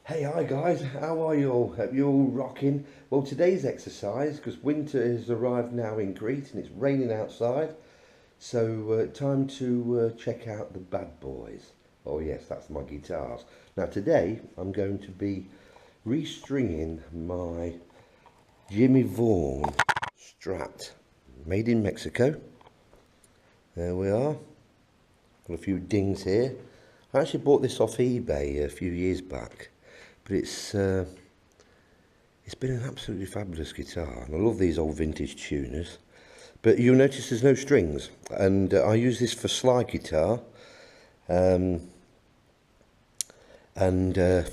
Hey, hi guys, how are you all? Hope you're all rocking. Well, today's exercise, because winter has arrived now in Crete and it's raining outside, so time to check out the bad boys. Oh yes, that's my guitars. Now today I'm going to be restringing my Jimmy Vaughan Strat, made in Mexico. There we are. Got a few dings here. I actually bought this off eBay a few years back. But it's been an absolutely fabulous guitar, and I love these old vintage tuners. But you'll notice there's no strings, and I use this for slide guitar. For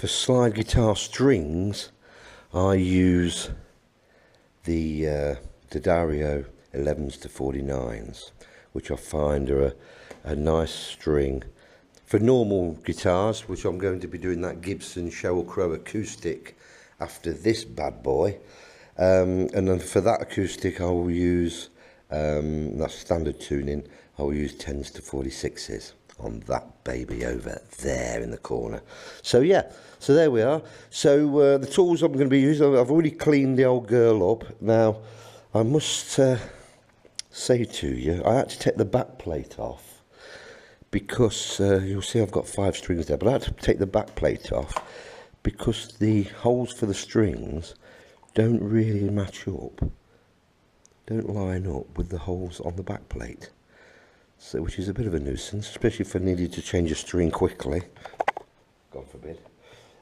slide guitar strings, I use the Dario 11s to 49s, which I find are a nice string. For normal guitars, which I'm going to be doing that Gibson Sheryl Crow acoustic after this bad boy, and then for that acoustic I will use, that's standard tuning, I will use 10s to 46s on that baby over there in the corner. So yeah, so there we are. So the tools I'm going to be using, I've already cleaned the old girl up. Now I must say to you, I had to take the back plate off, because you'll see I've got 5 strings there, but I had to take the back plate off because the holes for the strings don't really match up, don't line up with the holes on the back plate, so which is a bit of a nuisance, especially if I needed to change a string quickly, God forbid.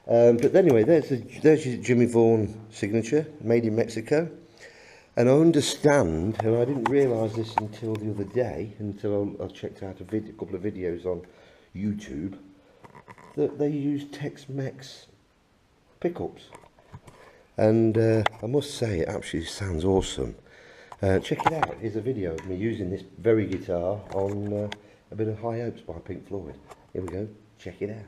But anyway, there's your Jimmy Vaughan signature, made in Mexico. And I understand, and I didn't realise this until the other day, until I checked out a couple of videos on YouTube, that they use Tex-Mex pickups. And I must say, it actually sounds awesome. Check it out. Here's a video of me using this very guitar on a bit of High Hopes by Pink Floyd. Here we go. Check it out.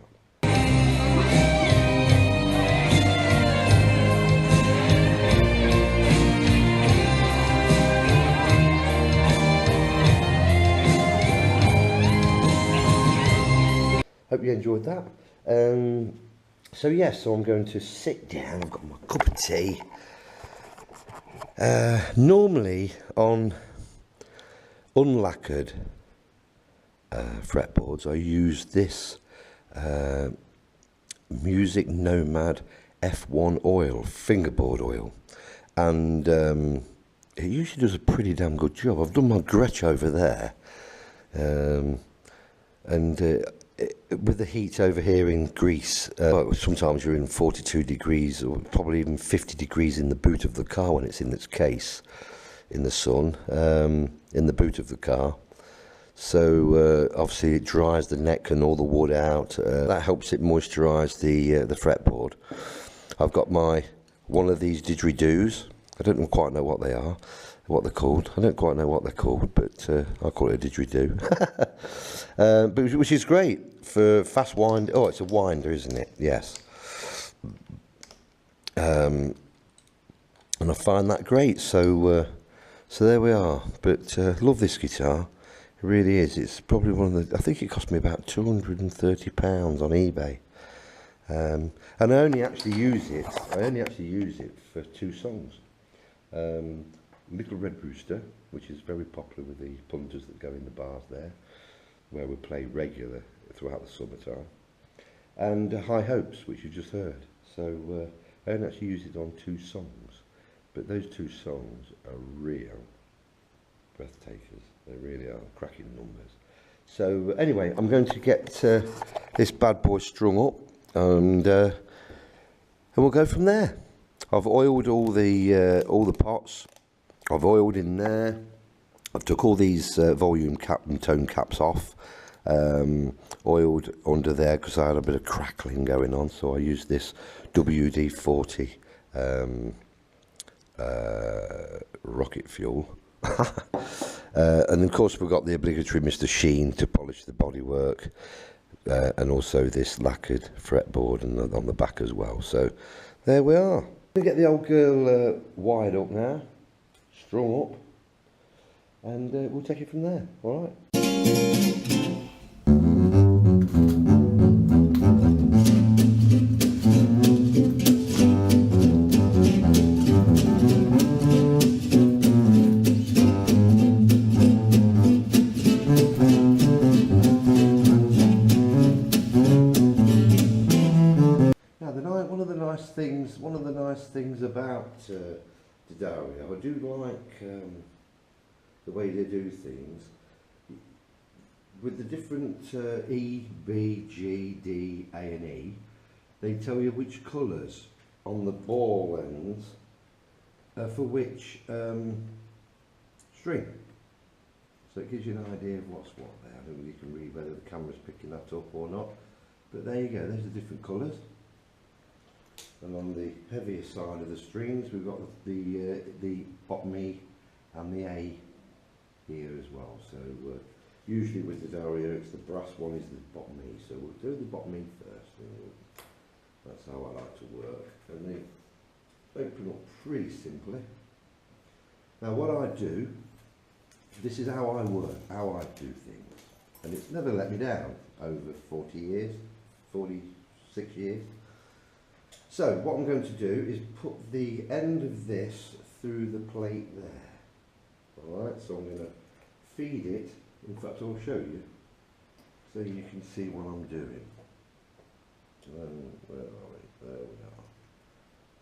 Hope you enjoyed that. So yes, so I'm going to sit down. I've got my cup of tea. Normally on unlacquered fretboards, I use this Music Nomad F1 oil, fingerboard oil, and it usually does a pretty damn good job. I've done my Gretsch over there, with the heat over here in Greece, sometimes you're in 42 degrees or probably even 50 degrees in the boot of the car when it's in its case, in the sun, in the boot of the car. So obviously it dries the neck and all the wood out. That helps it moisturise the fretboard. I've got one of these didgeridoos. I don't quite know what they are, what they're called. I don't quite know what they're called, but I call it a didgeridoo. But which is great for fast wind. Oh, it's a winder, isn't it? Yes. And I find that great. So there we are. But love this guitar. It really is. It's probably one of the. I think it cost me about £230 on eBay. And I only actually use it. For 2 songs. Little Red Rooster, which is very popular with the punters that go in the bars there, where we play regular throughout the summertime, and High Hopes, which you just heard. So I only actually use it on 2 songs, but those 2 songs are real breathtakers. They really are cracking numbers. So anyway, I'm going to get this bad boy strung up, and we'll go from there. I've oiled all the pots. I've oiled in there. I've took all these volume cap and tone caps off, oiled under there because I had a bit of crackling going on, so I used this WD-40 rocket fuel. And of course we've got the obligatory Mr. Sheen to polish the bodywork, and also this lacquered fretboard and on the back as well. So there we are. We'll get the old girl wired up now, strung up, and we'll take it from there. All right. things about D'Addario. I do like the way they do things. With the different E, B, G, D, A and E, they tell you which colours on the ball ends are for which string. So it gives you an idea of what's what there. I don't know if you can read whether the camera's picking that up or not. But there you go, there's the different colours. And on the heavier side of the strings, we've got the bottom E and the A here as well. So usually with the D'Addario, it's the brass one is the bottom E. So we'll do the bottom E first. That's how I like to work. And they open up pretty simply. Now what I do, this is how I work, how I do things. And it's never let me down over 40 years, 46 years. So what I'm going to do is put the end of this through the plate there. Alright, so I'm going to feed it, in fact I'll show you, so you can see what I'm doing. Where are we? There we are.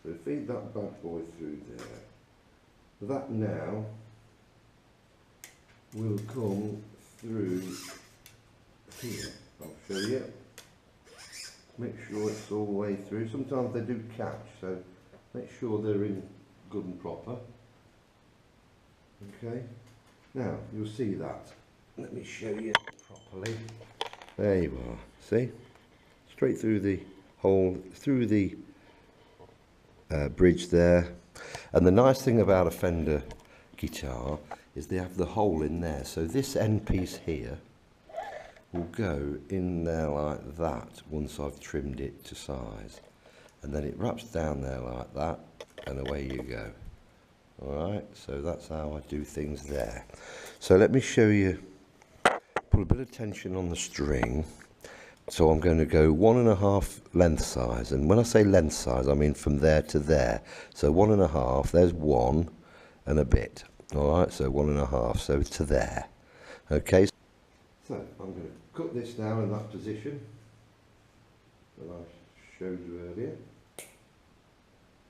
So feed that bad boy through there. That now will come through here. I'll show you. Make sure it's all the way through. Sometimes they do catch, so make sure they're in good and proper. Okay. Now you'll see that. Let me show you properly. There you are. See? Straight through the hole, through the bridge there. And the nice thing about a Fender guitar is they have the hole in there. So this end piece here will go in there like that once I've trimmed it to size. And then it wraps down there like that and away you go. Alright, so that's how I do things there. So let me show you, put a bit of tension on the string. So I'm going to go 1.5 length size, and when I say length size I mean from there to there. So 1.5, there's 1 and a bit. Alright, so 1.5, so to there. Okay. So I'm going to cut this now in that position that I showed you earlier.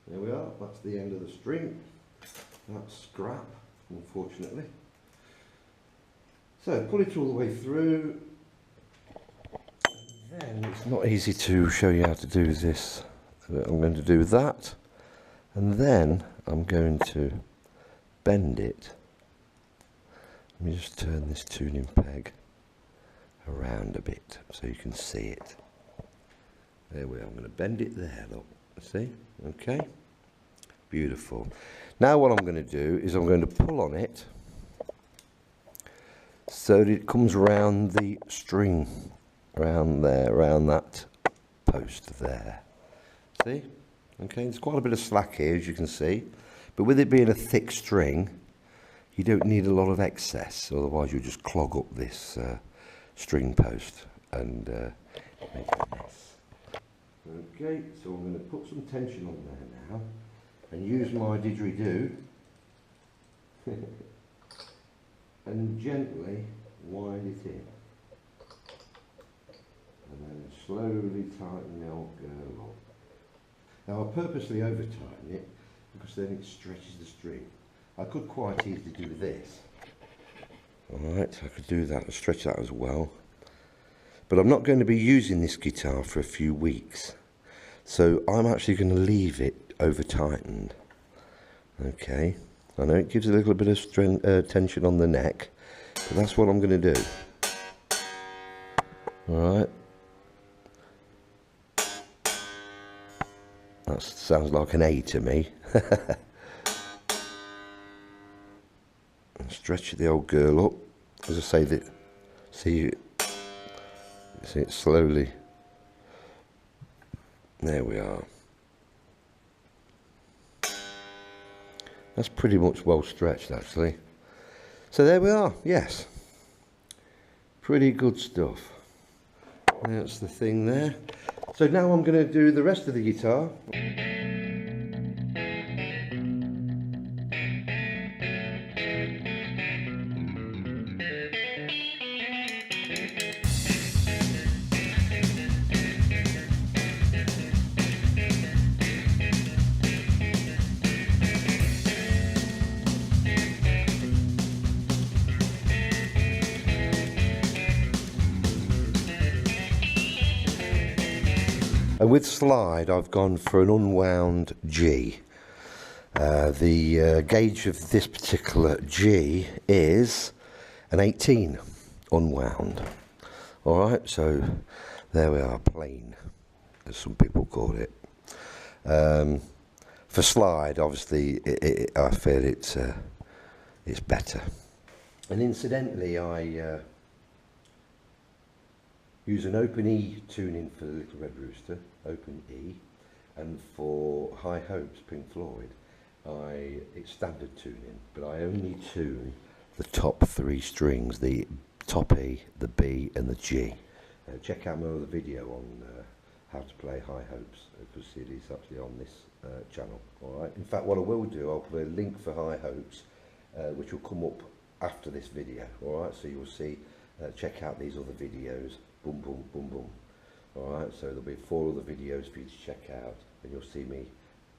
There we are, that's the end of the string. That's scrap, unfortunately. So pull it all the way through. And then it's not easy to show you how to do this. I'm going to do that, and then I'm going to bend it. Let me just turn this tuning peg around a bit so you can see it. There we are. I'm going to bend it there, look. See? Okay. Beautiful. Now what I'm going to do is I'm going to pull on it so that it comes round the string, around there, around that post there. See? Okay, there's quite a bit of slack here, as you can see, but with it being a thick string, you don't need a lot of excess, otherwise you'll just clog up this string post and make a mess. Okay, so I'm going to put some tension on there now and use my didgeridoo and gently wind it in. And then slowly tighten the old girl up. Now I purposely over tighten it because then it stretches the string. I could quite easily do this. Alright, I could do that and stretch that as well. But I'm not going to be using this guitar for a few weeks. So I'm actually going to leave it over tightened. Okay, I know it gives a little bit of tension on the neck, but that's what I'm going to do. Alright. That sounds like an A to me. And stretch the old girl up. As I say, that see it slowly. There we are. That's pretty much well stretched actually. So there we are, yes. Pretty good stuff. That's the thing there. So now I'm going to do the rest of the guitar. And with slide, I've gone for an unwound G. The gauge of this particular G is an 18 unwound. Alright, so there we are, plain, as some people call it. For slide, obviously, I feel it's better. And incidentally, I use an open E tuning for the Little Red Rooster, open E, and for High Hopes, Pink Floyd, it's standard tuning, but I only tune the top 3 strings, the top E, the B and the G. Check out my other video on how to play High Hopes, because it is actually on this channel. Alright. In fact, what I will do, I'll put a link for High Hopes, which will come up after this video. Alright, so you'll see, check out these other videos, boom, boom, boom, boom. Alright, so there'll be 4 other videos for you to check out, and you'll see me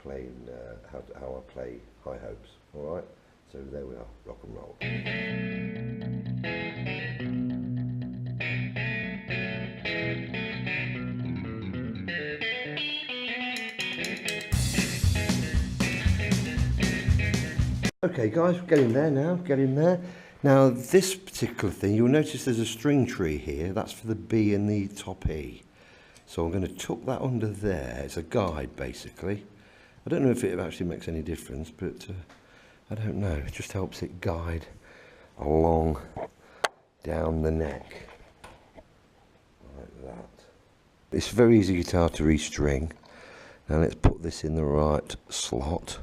playing how I play High Hopes. Alright, so there we are, rock and roll. Okay guys, get in there now, get in there. Now this particular thing, you'll notice there's a string tree here, that's for the B and the top E. So I'm going to tuck that under there, it's a guide basically. I don't know if it actually makes any difference, but I don't know, it just helps it guide along down the neck, like that. It's a very easy guitar to restring. Now let's put this in the right slot,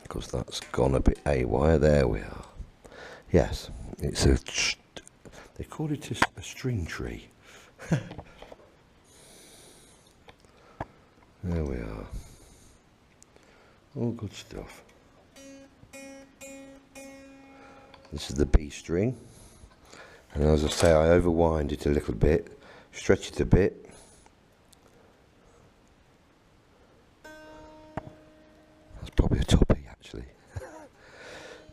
because that's gone a bit haywire. There we are. Yes, it's they call it a string tree. There we are. All good stuff. This is the B string, and as I say, I overwind it a little bit, stretch it a bit. That's probably a top E actually.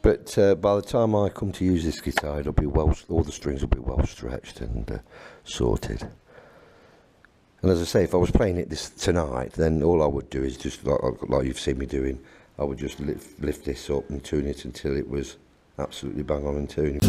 But by the time I come to use this guitar, it'll be all the strings will be well stretched and sorted. And as I say, if I was playing it tonight, then all I would do is just like you've seen me doing, I would just lift this up and tune it until it was absolutely bang on in tune.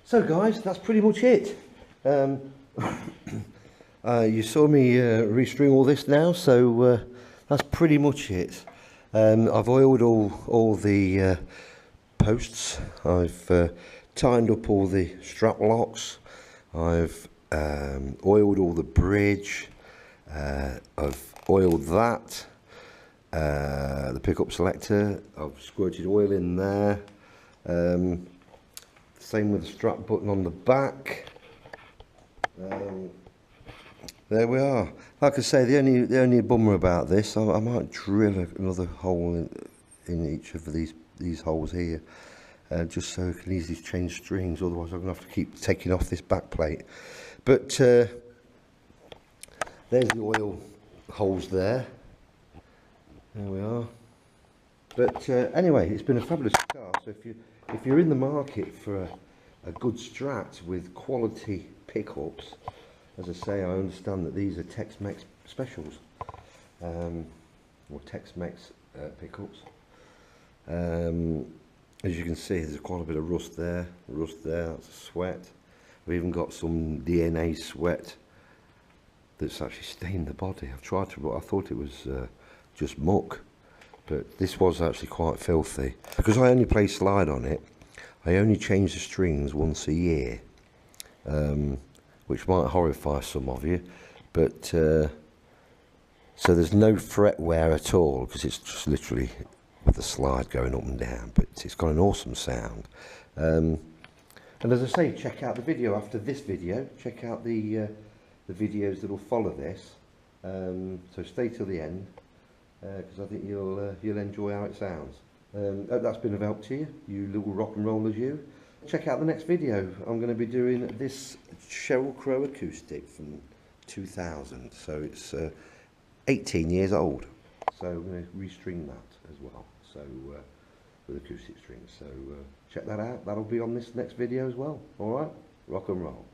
So guys, that's pretty much it. You saw me restring all this now, so that's pretty much it. I've oiled all the posts. I've tightened up all the strap locks. I've oiled all the bridge. I've oiled that. The pickup selector. I've squirted oil in there. Same with the strap button on the back. There we are. Like I say, the only bummer about this, I might drill another hole in each of these holes here, just so I can easily change strings. Otherwise, I'm going to have to keep taking off this back plate. But there's the oil holes there. There we are. But anyway, it's been a fabulous car. So if you're in the market for a good Strat with quality pickups, as I say, I understand that these are Tex-Mex specials, or Tex-Mex pickups. As you can see, there's quite a bit of rust there, that's a sweat. We've even got some DNA sweat that's actually stained the body. I've tried to, I thought it was just muck, but this was actually quite filthy. Because I only play slide on it, I only change the strings once a year. Which might horrify some of you, but so there's no fret wear at all, because it's just literally with the slide going up and down, but it's got an awesome sound. And as I say, check out the video after this video, check out the videos that will follow this, so stay till the end, because I think you'll enjoy how it sounds. Hope that's been of help to you, you little rock and rollers you. Check out the next video. I'm going to be doing this Sheryl Crow acoustic from 2000. So it's 18 years old. So I'm going to restring that as well, so with acoustic strings. So check that out. That'll be on this next video as well. All right, rock and roll.